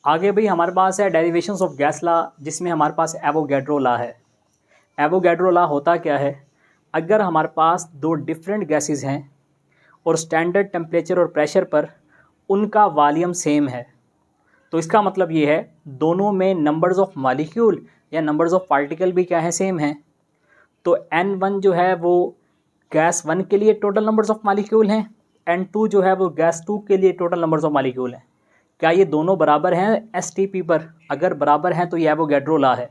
आगे भाई हमारे पास है डेरिवेशंस ऑफ गैस लॉ, जिसमें हमारे पास एवोगैड्रो लॉ है। एवोगैड्रो लॉ होता क्या है, अगर हमारे पास दो डिफरेंट गैसेस हैं और स्टैंडर्ड टेम्परेचर और प्रेशर पर उनका वॉल्यूम सेम है, तो इसका मतलब ये है दोनों में नंबर्स ऑफ मॉलिक्यूल या नंबर्स ऑफ पार्टिकल भी क्या है, सेम है। तो N1 जो है वो गैस 1 के लिए टोटल नंबर्स ऑफ मॉलिक्यूल हैं, N2 जो है वो गैस 2 के लिए टोटल नंबर्स ऑफ मॉलिक्यूल हैं। क्या ये दोनों बराबर हैं STP पर? अगर बराबर हैं तो ये एवोगैड्रो लॉ है।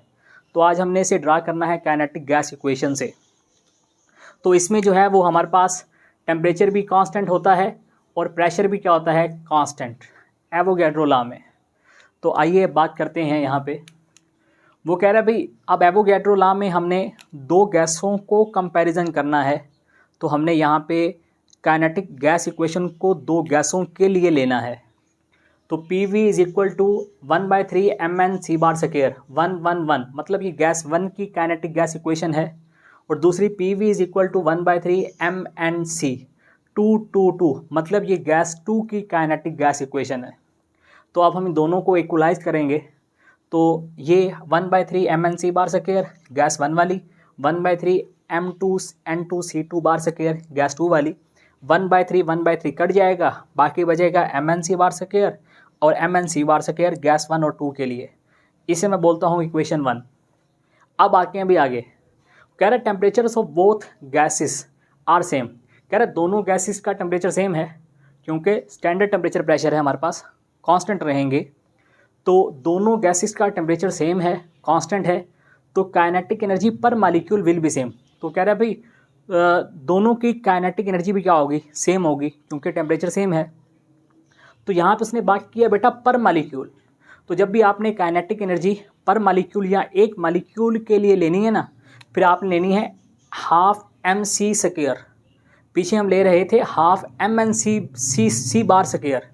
तो आज हमने इसे ड्रा करना है काइनेटिक गैस इक्वेशन से। तो इसमें जो है वो हमारे पास टेम्परेचर भी कांस्टेंट होता है और प्रेशर भी क्या होता है, कांस्टेंट, एवोगैड्रो लॉ में। तो आइए बात करते हैं यहाँ पे। वो कह रहा है भाई अब एवोगैड्रो लॉ में हमने दो गैसों को कंपैरिजन करना है, तो हमने यहाँ पे काइनेटिक गैस इक्वेशन को दो गैसों के लिए लेना है। तो PV is equal to 1/3 MnC bar square, 1 मतलब ये गैस 1 की काइनेटिक गैस इक्वेशन है, और दूसरी PV is equal to 1/3 MnC 2 मतलब ये गैस 2 की काइनेटिक गैस इक्वेशन है। तो अब हम इन दोनों को इक्वलाइज करेंगे, तो ये 1/3 MnC बार स्क्वायर गैस 1 वाली, 1/3 N2C2 बार स्क्वायर गैस 2 वाली, 1/3 कट जाएगा, बाकी बचेगा MnC बार स्क्वायर और MnC बार स्क्वायर गैस 1 और 2 के लिए। इसे मैं बोलता हूँ इक्वेशन 1। अब आके हैं भी आगे, कह रहा है temperatures of both gases are same. कह रहा है दोनों गैसेस का टेम्परेचर सेम है, क्योंकि स्टैंडर्ड टेम्परेचर प्रेशर है हमारे पास, कांस्टेंट रहेंगे। तो दोनों गैसेस का टेम्परेचर सेम है, कांस्टेंट है, तो काइनेटिक एनर्जी पर मॉलिक्यूल विल बी सेम। तो कह रहा है भाई दोनों की काइनेटिक एनर्जी भी क्या होगी, सेम होगी, क्योंकि टेम्परेचर सेम है। तो यहाँ पे उसने बात किया बेटा पर मॉलिक्यूल। तो जब भी आपने काइनेटिक एनर्जी पर मॉलिक्यूल या एक मॉलिक्यूल के लिए लेनी है ना, फिर आपने लेनी है हाफ MC स्क्वायर। पीछे हम ले रहे थे हाफ MnC बार स्क्वायर।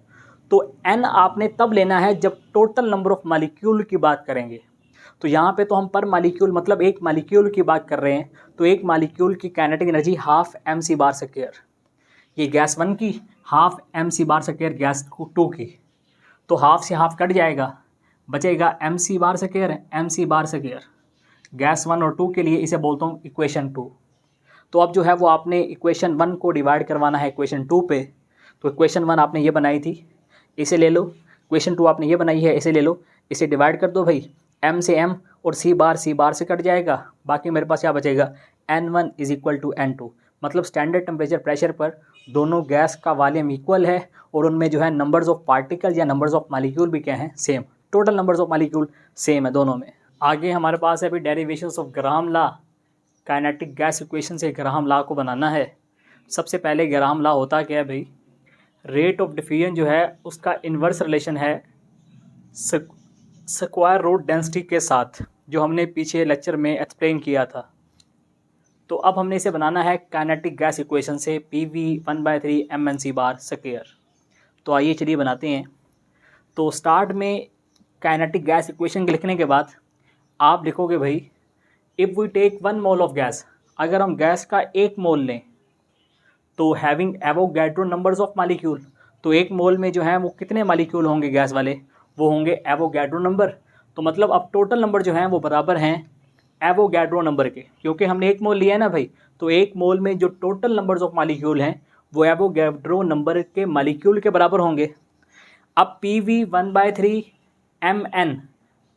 तो N आपने तब लेना है जब टोटल नंबर ऑफ मॉलिक्यूल की बात करेंगे। तो यहाँ पे तो हम पर मॉलिक्यूल मतलब एक मॉलिक्यूल की बात कर रहे हैं, तो एक मॉलिक्यूल की kinetic energy half MC bar square, ये गैस 1 की, half MC bar square gas 2 की। तो हाफ से हाफ कट जाएगा, बचेगा MC बार स्क्वायर गैस 1 और 2 के लिए। इसे बोलता हूँ इक्वेशन 2। तो अब जो है वो आपने इक्वेशन 1 को डिवाइड करवाना है इक्वेशन 2 पे। तो इक्वेशन 1 आपने ये बनाई थी, इसे ले लो। इक्वेशन 2 आपने ये बनाई है, इसे ले लो, इसे डिवाइड कर दो भाई। M से M और C बार से कट जाएगा, बाकी मेरे पास क्या बचेगा, N1 is equal to N2। मतलब स्टैंडर्ड टेम्परेचर प्रेशर पर दोनों गैस का वॉल्यूम इक्वल है, और उनमें जो है नंबर्स ऑफ पार्टिकल या नंबर्स ऑफ मॉलिक्यूल भी क्या हैं, same. Total numbers of molecule same है दोनों में। आगे हमारे पास है अभी derivations of Graham law. Kinetic gas equation से ग्राहम लॉ को बनाना है। सबसे पहले ग्राहम लॉ होता क्या है भाई, रेट ऑफ डिफ्यूजन जो है उसका इन्वर्स रिलेशन है स्क्वायर रूट डेंसिटी के साथ, जो हमने पीछे लेक्चर में एक्सप्लेन किया था। तो अब हमने इसे बनाना है काइनेटिक गैस इक्वेशन से PV 1/3 MnC बार स्क्वायर। तो आइए चलिए बनाते हैं। तो स्टार्ट में काइनेटिक गैस इक्वेशन के लिखने के बाद आप लिखोगे भाई if we take 1 mole of gas, अगर हम गैस का 1 मोल लें, तो having Avogadro numbers of molecule, तो 1 मोल में जो है वो कितने मॉलिक्यूल होंगे गैस वाले, वो होंगे एवोगैड्रो नंबर। तो मतलब अब टोटल नंबर जो हैं वो बराबर हैं एवोगैड्रो नंबर के, क्योंकि हमने 1 मोल लिया है ना भाई। तो 1 मोल में जो टोटल नंबर्स ऑफ मॉलिक्यूल हैं वो एवोगैड्रो नंबर के मॉलिक्यूल के बराबर होंगे। अब PV 1/3 Mn,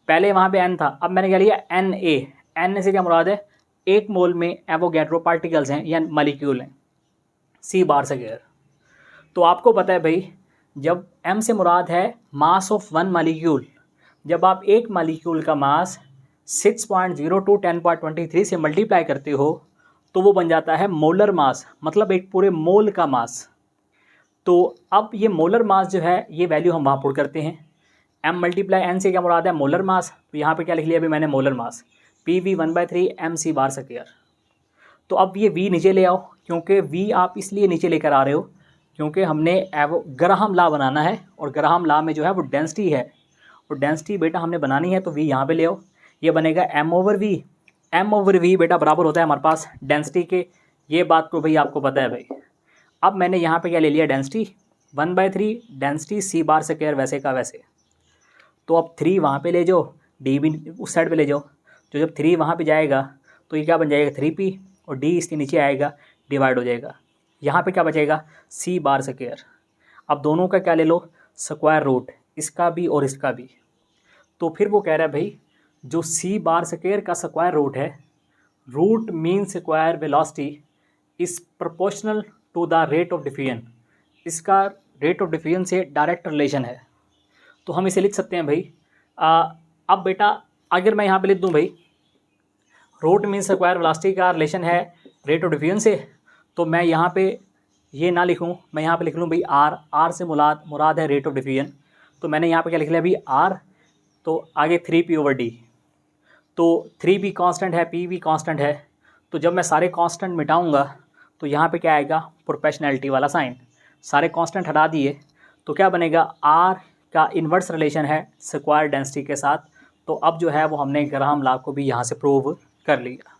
पहले वहाँ पे N था, अब मैंने क्या लिया Na। N से क्या मुराद है, 1 मोल में एवोगैड्रो पार्टिकल्स हैं या मॉलिक्यूल हैं, C बार स्क्वायर। तो आपको पता है भाई जब M से मुराद है मास ऑफ 1 मॉलिक्यूल, जब आप एक मॉलिक्यूल का मास 6.02 10.23 से मल्टीप्लाई करते हो तो वो बन जाता है मोलर मास, मतलब एक पूरे मोल का मास। तो अब ये मोलर मास जो है ये वैल्यू हम वहाँ पुट करते हैं। M × N से क्या मुराद है, मोलर मास। तो यहाँ पे क्या लिख लिया अभी मैंने, molar mass, PV 1/3 MC bar square. तो अब ये V नीचे ले आओ, क्योंकि V आप इसलिए नीचे लेकर आ रहे हो क्योंकि हमने ग्राहम लॉ बनाना है, और ग्राहम लॉ में जो है वो डेंसिटी है, और डेंसिटी बेटा हमने बनानी है, तो V यहाँ पे ले आओ। ये बनेगा M/V। M/V बेटा बराबर होता है हमारे पास डेंसिटी के, ये बात तो भाई आपको पता है भाई। अब मैंने यहाँ पे क्या ले लिया, density 1/3 density C bar square वैसे का वैसे। तो अब 3 वहाँ पे ले जाओ, डी भी उस साइड पे ले जाओ, तो जब 3 वहाँ पे जाएगा तो ये क्या बन जाएगा 3p, और डी इसके नीचे आएगा, डिवाइड हो जाएगा। यहाँ पे क्या बचेगा c बार स्क्वायर। अब दोनों का क्या ले लो स्क्वायर रूट, इसका भी और इसका भी। तो फिर वो कह रहा है भाई जो c बार स्क्वायर का स्क्वायर रूट है, root mean square velocity is proportional to the rate of diffusion, इसका रेट ऑफ डिफ्यूजन से डायरेक्ट रिलेशन है। तो हम इसे लिख सकते हैं भाई अब बेटा अगर मैं यहाँ पे लिख दूँ भाई रूट मीन स्क्वायर वेलोसिटी का रिलेशन है रेट ऑफ डिफ्यूजन से, तो मैं यहाँ पे ये ना लिखूँ, मैं यहाँ पे लिख लूँ भाई आर से मुराद है रेट ऑफ डिफ्यूजन। तो मैंने यहाँ पे क्या लिख लिया भाई आर, तो आगे 3p/d, तो 3p कांस्टेंट है, p भी कांस्टेंट है। तो जब मैं सारे कांस्टेंट मिटाऊंगा तो यहाँ पे क्या आएगा प्रोपोर्शनैलिटी वाला साइन, सारे कांस्टेंट हटा दिए तो क्या बनेगा r का इन्वर्स रिलेशन है स्क्वायर डेंसिटी के साथ। तो अब जो है वो हमने ग्राहम लॉ को भी यहाँ से प्रूव कर लिया।